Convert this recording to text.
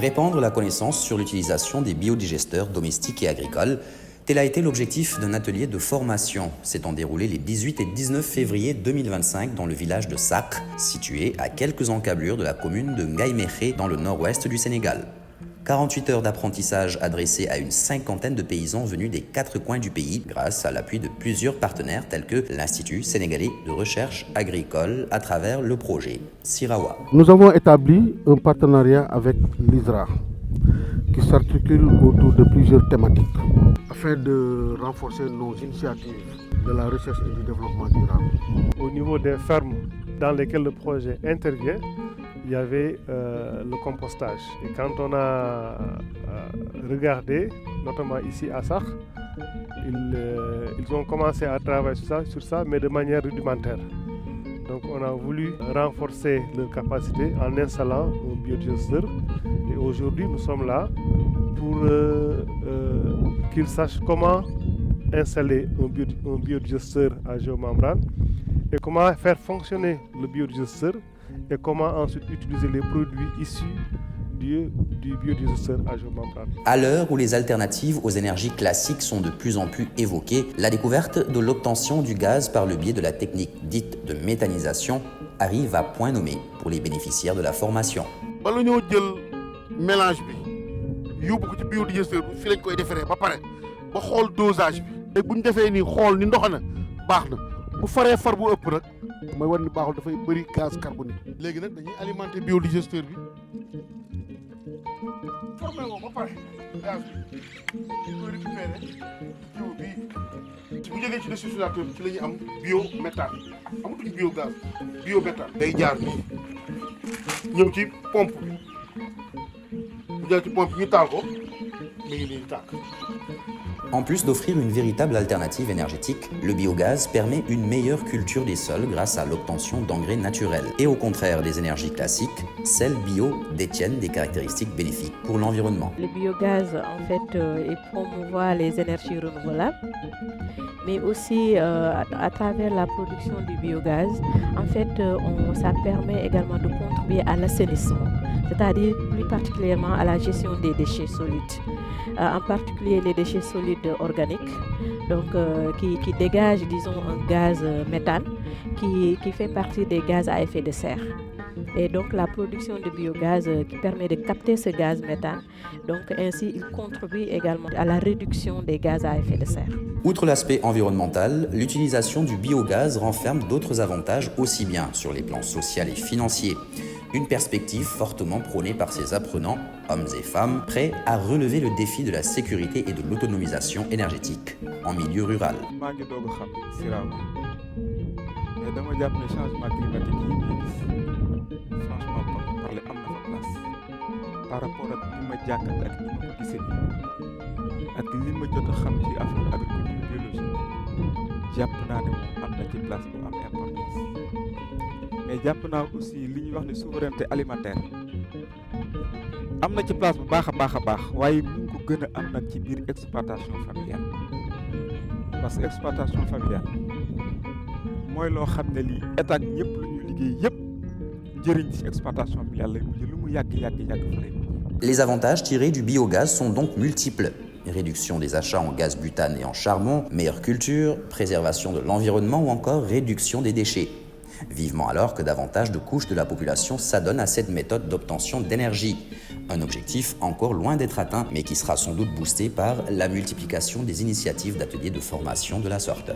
Répandre la connaissance sur l'utilisation des biodigesteurs domestiques et agricoles, tel a été l'objectif d'un atelier de formation s'étant déroulé les 18 et 19 février 2025 dans le village de Sakh, situé à quelques encablures de la commune de Ngaïmékhé dans le nord-ouest du Sénégal. 48 heures d'apprentissage adressées à une cinquantaine de paysans venus des 4 coins du pays grâce à l'appui de plusieurs partenaires tels que l'Institut sénégalais de recherche agricole à travers le projet Sirawa. Nous avons établi un partenariat avec l'ISRA qui s'articule autour de plusieurs thématiques afin de renforcer nos initiatives de la recherche et du développement durable. Au niveau des fermes dans lesquelles le projet intervient, il y avait le compostage. Et quand on a regardé, notamment ici à Sakh, ils ont commencé à travailler sur ça, mais de manière rudimentaire. Donc on a voulu renforcer leur capacité en installant un biodigesteur. Et aujourd'hui, nous sommes là pour qu'ils sachent comment installer un biodigesteur à géomembrane et comment faire fonctionner le biodigesteur et comment ensuite utiliser les produits issus du biodigesteur à géomembrane. À l'heure où les alternatives aux énergies classiques sont de plus en plus évoquées, la découverte de l'obtention du gaz par le biais de la technique dite de méthanisation arrive à point nommé pour les bénéficiaires de la formation. Bala ñoo jël mélange bi yóbbu ko ci biodigesteur bi fi lañ koy defaree ba pare ba xool dosage bi. léegi bu ñu defee nii xool ni ndox na baax na bu faree far bu ëpp nag mooy war ni baaxul dafay bëri gaz carbonique. léegi nag dañuy alimenter biodigesteur bi formé woo ba pare gaz bi ñu koy récupérer jiw bii bu jógee ci désociateur bi ci la ñuy am biométhane amatuñu biogaz biométhane. day jaar nii ñëw ci pompe bi bu jaar ci pompe bi ñu taal ko mi ngi nii tàkk. En plus d'offrir une véritable alternative énergétique, le biogaz permet une meilleure culture des sols grâce à l'obtention d'engrais naturels. Et au contraire des énergies classiques, celles bio détiennent des caractéristiques bénéfiques pour l'environnement. Le biogaz, en fait, il promouvoit les énergies renouvelables, mais aussi à travers la production du biogaz, en fait, ça permet également de contribuer à l'assainissement, c'est-à-dire plus particulièrement à la gestion des déchets solides. En particulier les déchets solides organiques, donc qui dégagent, disons, un gaz méthane qui fait partie des gaz à effet de serre. Et donc la production de biogaz qui permet de capter ce gaz méthane, donc ainsi il contribue également à la réduction des gaz à effet de serre. Outre l'aspect environnemental, l'utilisation du biogaz renferme d'autres avantages aussi bien sur les plans social et financiers. Une perspective fortement prônée par ces apprenants, hommes et femmes, prêts à relever le défi de la sécurité et de l'autonomisation énergétique en milieu rural. Par rapport à li ma jàngat ak ni ma ko gisee ak li ma jot a xam ci affaire agriculture biologique jàpp naa ne am na ci place bu am importance mais jàpp naa aussi li ñuy wax ne souveraineté alimentaire am na ci place bu baax a baax waaye mu ngi ko gën a am nag ci biir exploitation familiale parce que exploitation familiale mooy loo xam ne lii état ñëpp lu ñu liggéey yëpp njëriñ ci exploitation familiale lay mujj lu mu yàgg fa lay. Les avantages tirés du biogaz sont donc multiples. Réduction des achats en gaz butane et en charbon, meilleure culture, préservation de l'environnement ou encore réduction des déchets. Vivement alors que davantage de couches de la population s'adonnent à cette méthode d'obtention d'énergie. Un objectif encore loin d'être atteint, mais qui sera sans doute boosté par la multiplication des initiatives d'ateliers de formation de la sorte.